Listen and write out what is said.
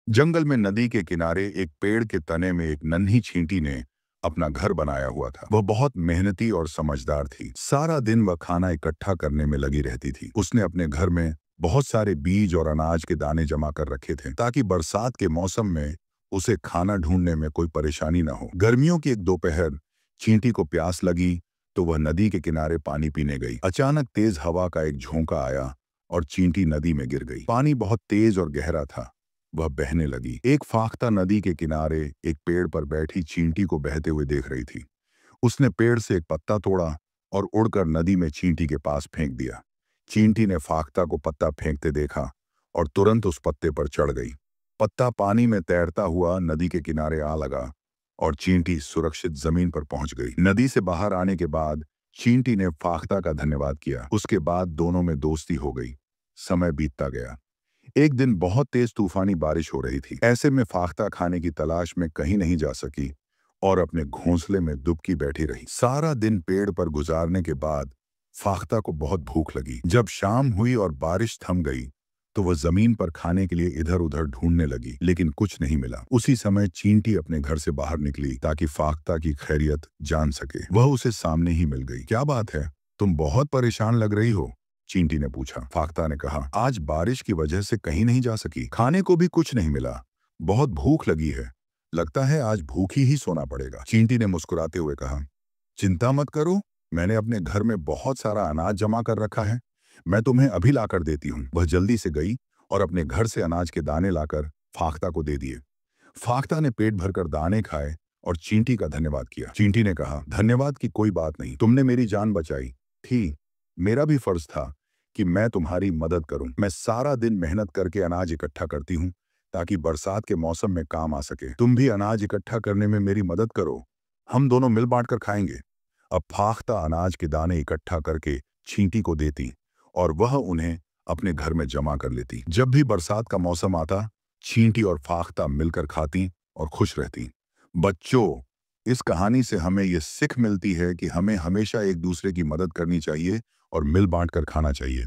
जंगल में नदी के किनारे एक पेड़ के तने में एक नन्ही चींटी ने अपना घर बनाया हुआ था। वह बहुत मेहनती और समझदार थी। सारा दिन वह खाना इकट्ठा करने में लगी रहती थी। उसने अपने घर में बहुत सारे बीज और अनाज के दाने जमा कर रखे थे ताकि बरसात के मौसम में उसे खाना ढूंढने में कोई परेशानी न हो। गर्मियों की एक दोपहर चींटी को प्यास लगी तो वह नदी के किनारे पानी पीने गई। अचानक तेज हवा का एक झोंका आया और चींटी नदी में गिर गई। पानी बहुत तेज और गहरा था। वह बहने लगी। एक फाख्ता नदी के किनारे एक पेड़ पर बैठी चींटी को बहते हुए देख रही थी। उसने पेड़ से एक पत्ता तोड़ा और उड़कर नदी में चींटी के पास फेंक दिया। चींटी ने फाख्ता को पत्ता फेंकते देखा और तुरंत उस पत्ते पर चढ़ गई। पत्ता पानी में तैरता हुआ नदी के किनारे आ लगा और चींटी सुरक्षित जमीन पर पहुंच गई। नदी से बाहर आने के बाद चींटी ने फाख्ता का धन्यवाद किया। उसके बाद दोनों में दोस्ती हो गई। समय बीतता गया। एक दिन बहुत तेज तूफानी बारिश हो रही थी। ऐसे में फाख्ता खाने की तलाश में कहीं नहीं जा सकी और अपने घोंसले में दुबकी बैठी रही। सारा दिन पेड़ पर गुजारने के बाद फाख्ता को बहुत भूख लगी। जब शाम हुई और बारिश थम गई तो वह जमीन पर खाने के लिए इधर उधर ढूंढने लगी, लेकिन कुछ नहीं मिला। उसी समय चींटी अपने घर से बाहर निकली ताकि फाख्ता की खैरियत जान सके। वह उसे सामने ही मिल गई। क्या बात है, तुम बहुत परेशान लग रही हो, चींटी ने पूछा। फाख्ता ने कहा, आज बारिश की वजह से कहीं नहीं जा सकी, खाने को भी कुछ नहीं मिला, बहुत भूख लगी है, लगता है आज भूखी ही सोना पड़ेगा। चींटी ने मुस्कुराते हुए कहा, चिंता मत करो, मैंने अपने घर में बहुत सारा अनाज जमा कर रखा है, मैं तुम्हें अभी लाकर देती हूँ। वह जल्दी से गई और अपने घर से अनाज के दाने लाकर फाख्ता को दे दिए। फाख्ता ने पेट भरकर दाने खाए और चींटी का धन्यवाद किया। चींटी ने कहा, धन्यवाद की कोई बात नहीं, तुमने मेरी जान बचाई थी, मेरा भी फर्ज था कि मैं तुम्हारी मदद करूं। मैं सारा दिन मेहनत करके अनाज इकट्ठा करती हूं ताकि बरसात के मौसम में काम आ सके। तुम भी अनाज इकट्ठा करने में मेरी मदद करो, हम दोनों मिल बांट कर खाएंगे। अब फाख्ता अनाज के दाने इकट्ठा करके चींटी को देती और वह उन्हें अपने घर में जमा कर लेती। जब भी बरसात का मौसम आता, चींटी और फाख्ता मिलकर खाती और खुश रहती। बच्चों, इस कहानी से हमें यह सीख मिलती है कि हमें हमेशा एक दूसरे की मदद करनी चाहिए और मिल बांट कर खाना चाहिए।